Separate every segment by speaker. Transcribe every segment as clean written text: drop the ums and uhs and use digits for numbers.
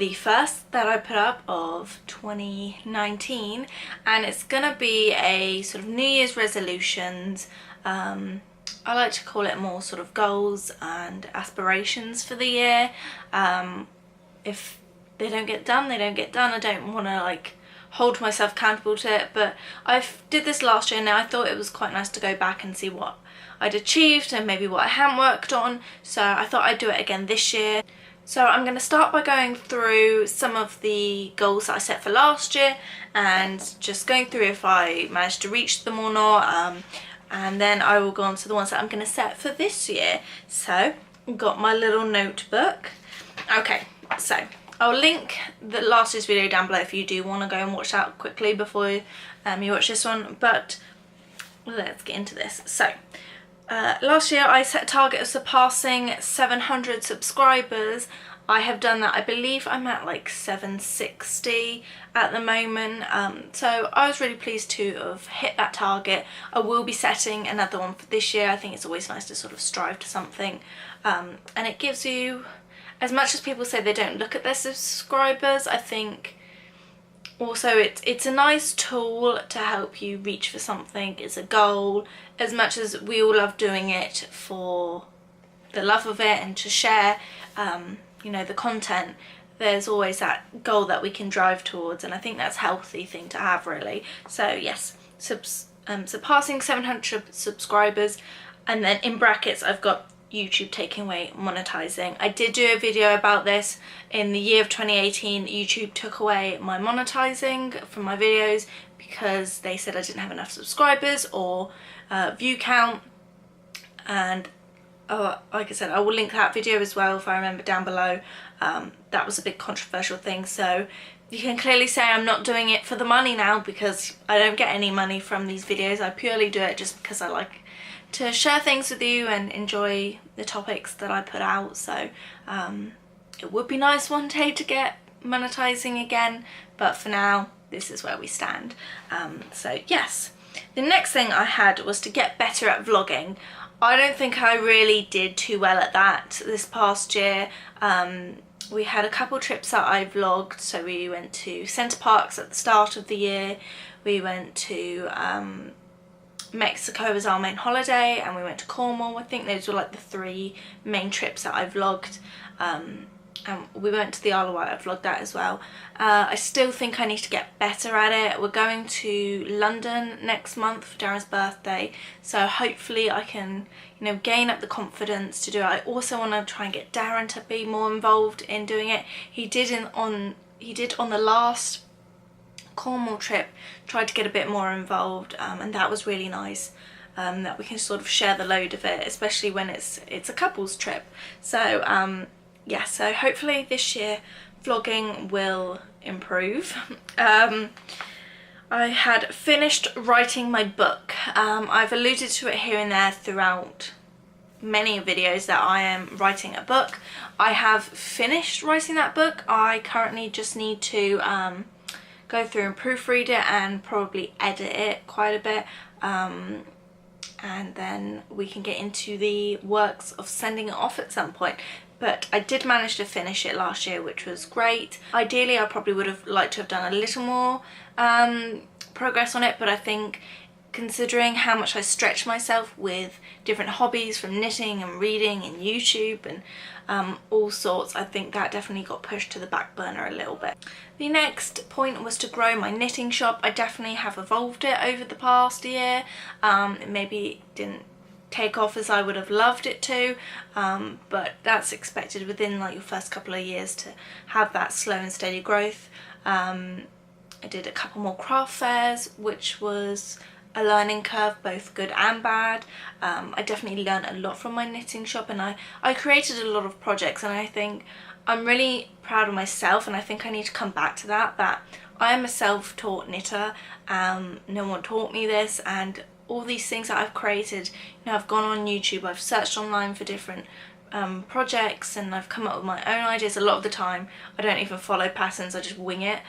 Speaker 1: the first that I put up of 2019, and it's gonna be a sort of New Year's resolutions. I like to call it more sort of goals and aspirations for the year. If they don't get done, they don't get done. I don't want to like hold myself accountable to it, but I did this last year and I thought it was quite nice to go back and see what I'd achieved and maybe what I hadn't worked on, so I thought I'd do it again this year. So I'm going to start by going through some of the goals that I set for last year and just going through if I managed to reach them or not, and then I will go on to the ones that I'm going to set for this year. So I've got my little notebook. Okay, so I'll link the last year's video down below if you do want to go and watch that quickly before you watch this one, but let's get into this. So last year I set a target of surpassing 700 subscribers. I have done that. I believe I'm at like 760 at the moment, so I was really pleased to have hit that target. I will be setting another one for this year. I think it's always nice to sort of strive to something, and it gives you, as much as people say they don't look at their subscribers, I think also it's a nice tool to help you reach for something. It's a goal. As much as we all love doing it for the love of it and to share you know, the content, there's always that goal that we can drive towards, and I think that's a healthy thing to have, really. So yes, surpassing 700 subscribers, and then in brackets I've got YouTube taking away monetizing. I did do a video about this. In the year of 2018, YouTube took away my monetizing from my videos because they said I didn't have enough subscribers or view count, and like I said, I will link that video as well if I remember down below. That was a big controversial thing, so you can clearly say I'm not doing it for the money now, because I don't get any money from these videos. I purely do it just because I like to share things with you and enjoy the topics that I put out. So it would be nice one day to get monetizing again, but for now this is where we stand. So yes, the next thing I had was to get better at vlogging. I don't think I really did too well at that this past year. We had a couple trips that I vlogged. So we went to Centre Parks at the start of the year, we went to Mexico as our main holiday, and we went to Cornwall. I think those were like the 3 main trips that I vlogged, and we went to the Isle of Wight. I vlogged that as well. I still think I need to get better at it. We're going to London next month for Darren's birthday, so hopefully I can, you know, gain up the confidence to do it. I also want to try and get Darren to be more involved in doing it. He did on the last Cornwall trip, tried to get a bit more involved, and that was really nice, that we can sort of share the load of it, especially when it's a couples trip. So yeah, so hopefully this year vlogging will improve. I had finished writing my book. I've alluded to it here and there throughout many videos that I am writing a book. I have finished writing that book. I currently just need to go through and proofread it and probably edit it quite a bit, and then we can get into the works of sending it off at some point. But I did manage to finish it last year, which was great. Ideally I probably would have liked to have done a little more progress on it, but I think considering how much I stretch myself with different hobbies from knitting and reading and YouTube and all sorts, I think that definitely got pushed to the back burner a little bit. The next point was to grow my knitting shop. I definitely have evolved it over the past year. It maybe didn't take off as I would have loved it to, but that's expected within like your first couple of years to have that slow and steady growth. I did a couple more craft fairs, which was a learning curve, both good and bad. I definitely learned a lot from my knitting shop, and I created a lot of projects, and I think I'm really proud of myself, and I think I need to come back to that I am a self-taught knitter. No one taught me this, and all these things that I've created, you know, I've gone on YouTube, I've searched online for different projects, and I've come up with my own ideas. A lot of the time I don't even follow patterns, I just wing it.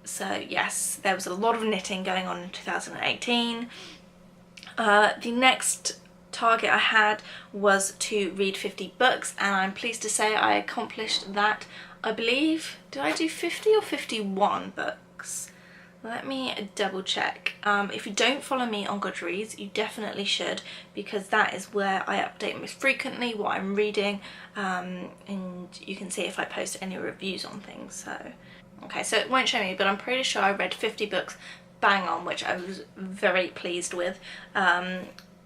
Speaker 1: So yes, there was a lot of knitting going on in 2018. The next target I had was to read 50 books, and I'm pleased to say I accomplished that. I believe, did I do 50 or 51 books? Let me double check. If you don't follow me on Goodreads, you definitely should, because that is where I update most frequently what I'm reading, and you can see if I post any reviews on things. So, okay, so it won't show me, but I'm pretty sure I read 50 books bang on, which I was very pleased with.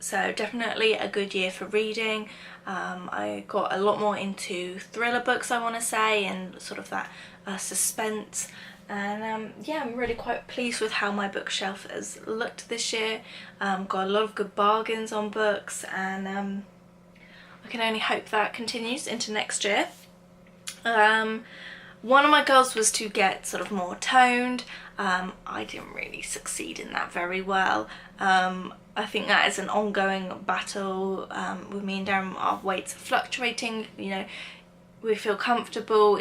Speaker 1: So definitely a good year for reading. I got a lot more into thriller books, I want to say, and sort of that suspense. And yeah, I'm really quite pleased with how my bookshelf has looked this year. Got a lot of good bargains on books, and I can only hope that continues into next year. One of my goals was to get sort of more toned. I didn't really succeed in that very well. I think that is an ongoing battle with me and Darren. Our weights are fluctuating, you know, we feel comfortable,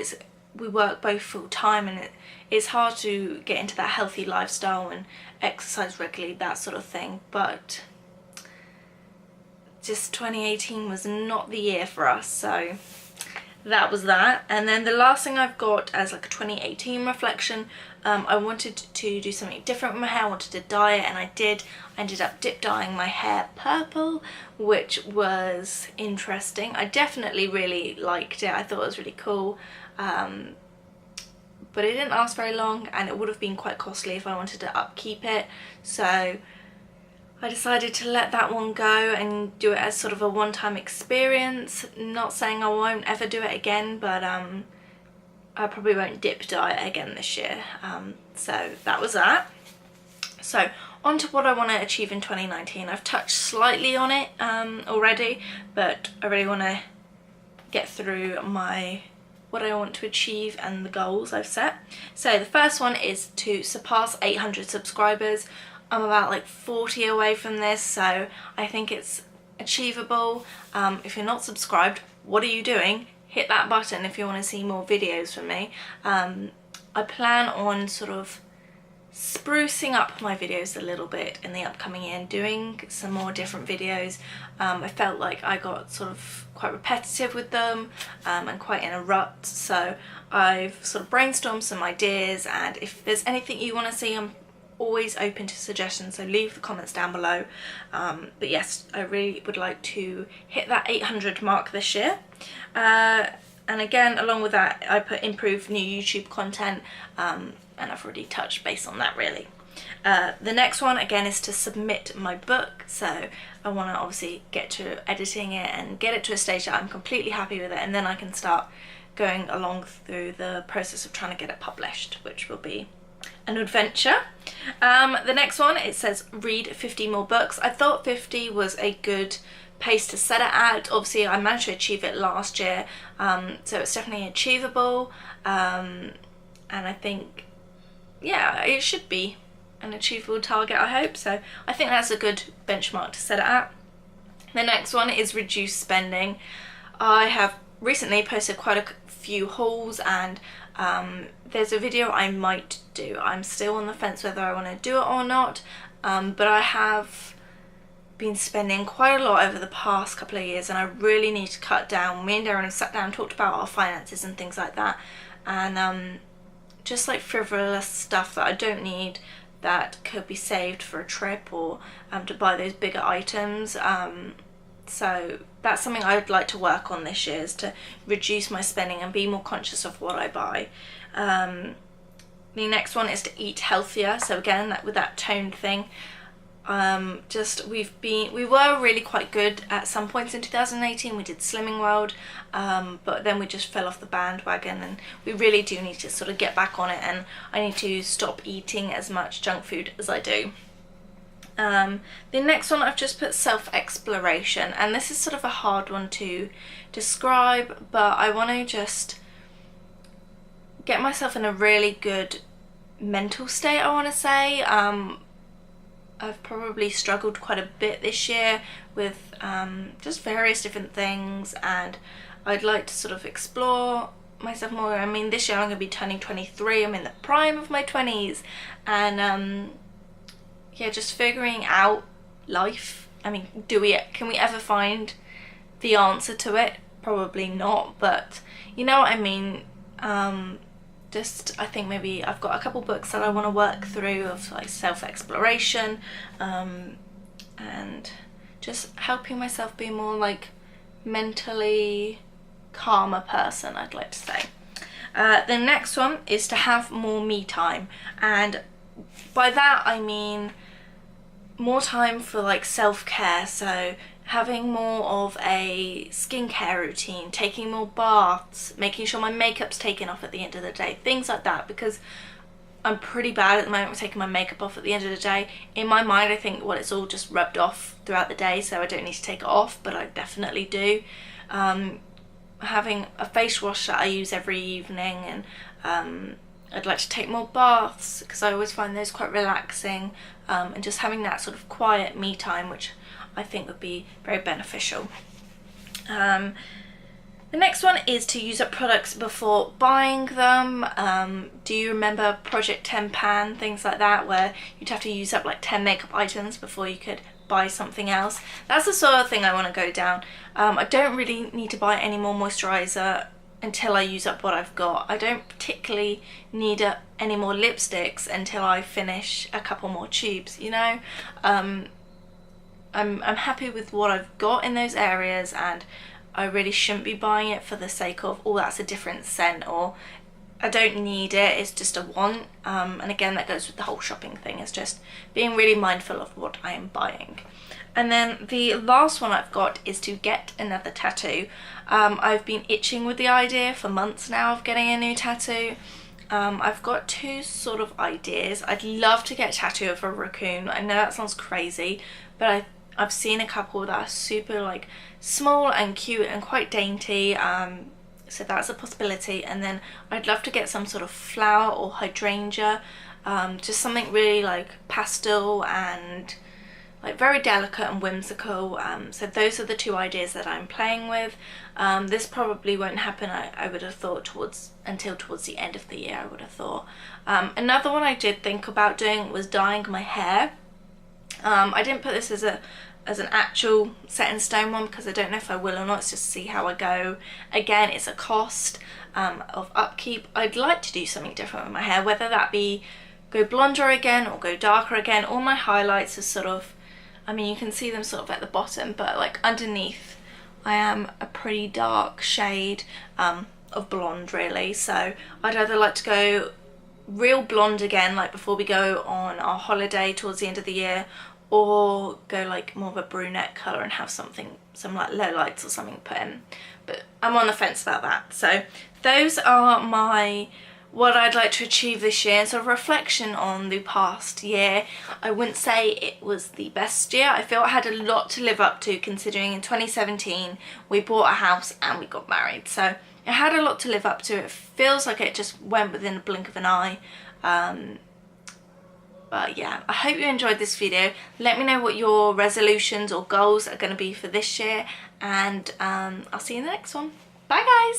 Speaker 1: we work both full time, and it's hard to get into that healthy lifestyle and exercise regularly, that sort of thing. But just 2018 was not the year for us, so that was that. And then the last thing I've got as like a 2018 reflection, I wanted to do something different with my hair. I wanted to dye it, and I did. I ended up dip dyeing my hair purple, which was interesting. I definitely really liked it. I thought it was really cool, but it didn't last very long, and it would have been quite costly if I wanted to upkeep it. So I decided to let that one go and do it as sort of a one-time experience. Not saying I won't ever do it again, but I probably won't dip dye it again this year. So that was that. So on to what I want to achieve in 2019. I've touched slightly on it already, but I really want to get through what I want to achieve and the goals I've set. So the first one is to surpass 800 subscribers. I'm about like 40 away from this, so I think it's achievable. If you're not subscribed, what are you doing? Hit that button if you want to see more videos from me. I plan on sort of sprucing up my videos a little bit in the upcoming year and doing some more different videos. I felt like I got sort of quite repetitive with them and quite in a rut, so I've sort of brainstormed some ideas, and if there's anything you want to see, I'm always open to suggestions, so leave the comments down below. But yes, I really would like to hit that 800 mark this year. And again, along with that, I put improved new YouTube content, and I've already touched base on that really. The next one again is to submit my book, so I want to obviously get to editing it and get it to a stage that I'm completely happy with it, and then I can start going along through the process of trying to get it published, which will be an adventure. The next one, it says read 50 more books. I thought 50 was a good pace to set it at. Obviously I managed to achieve it last year, so it's definitely achievable, and I think, yeah, it should be an achievable target, I hope. So I think that's a good benchmark to set it at. The next one is reduce spending. I have recently posted quite a few hauls, and there's a video I might do. I'm still on the fence whether I want to do it or not, but I have been spending quite a lot over the past couple of years, and I really need to cut down. Me and Darren have sat down and talked about our finances and things like that, and just like frivolous stuff that I don't need, that could be saved for a trip or to buy those bigger items. So that's something I would like to work on this year, is to reduce my spending and be more conscious of what I buy. The next one is to eat healthier. So again, with that toned thing, we were really quite good at some points in 2018. We did Slimming World, but then we just fell off the bandwagon, and we really do need to sort of get back on it, and I need to stop eating as much junk food as I do. The next one, I've just put self-exploration, and this is sort of a hard one to describe, but I want to just get myself in a really good mental state, I want to say. I've probably struggled quite a bit this year with just various different things, and I'd like to sort of explore myself more. I mean, this year I'm going to be turning 23, I'm in the prime of my 20s, and yeah, just figuring out life. I mean, can we ever find the answer to it? Probably not, but you know what I mean. Just, I think maybe I've got a couple books that I want to work through of like self-exploration, and just helping myself be more like mentally calmer person, I'd like to say. The next one is to have more me time, and by that I mean more time for like self-care, so having more of a skincare routine, taking more baths, making sure my makeup's taken off at the end of the day, things like that, because I'm pretty bad at the moment with taking my makeup off at the end of the day. In my mind I think, well, it's all just rubbed off throughout the day, so I don't need to take it off, but I definitely do. Having a face wash that I use every evening, and I'd like to take more baths because I always find those quite relaxing, and just having that sort of quiet me time, which I think would be very beneficial. The next one is to use up products before buying them. Do you remember Project 10 Pan, things like that, where you'd have to use up like 10 makeup items before you could buy something else? That's the sort of thing I want to go down. I don't really need to buy any more moisturiser until I use up what I've got. I don't particularly need any more lipsticks until I finish a couple more tubes, you know? I'm happy with what I've got in those areas, and I really shouldn't be buying it for the sake of, oh, that's a different scent, or I don't need it, it's just a want. And again, that goes with the whole shopping thing, it's just being really mindful of what I am buying. And then the last one I've got is to get another tattoo. I've been itching with the idea for months now of getting a new tattoo. I've got two sort of ideas. I'd love to get a tattoo of a raccoon. I know that sounds crazy, but I've seen a couple that are super like small and cute and quite dainty, so that's a possibility. And then I'd love to get some sort of flower or hydrangea, just something really like pastel and like very delicate and whimsical. So those are the two ideas that I'm playing with. This probably won't happen, I would have thought, until towards the end of the year, I would have thought. Another one I did think about doing was dyeing my hair. I didn't put this as an actual set in stone one because I don't know if I will or not. It's just to see how I go. Again, it's a cost of upkeep. I'd like to do something different with my hair, whether that be go blonder again or go darker again. All my highlights are sort of, I mean, you can see them sort of at the bottom, but like underneath I am a pretty dark shade of blonde really. So I'd either like to go real blonde again, like before we go on our holiday towards the end of the year, or go like more of a brunette colour and have some like low lights or something put in. But I'm on the fence about that. So those are what I'd like to achieve this year, and sort of reflection on the past year. I wouldn't say it was the best year. I feel I had a lot to live up to, considering in 2017 we bought a house and we got married. So it had a lot to live up to. It feels like it just went within a blink of an eye. But yeah, I hope you enjoyed this video. Let me know what your resolutions or goals are going to be for this year, and I'll see you in the next one. Bye guys!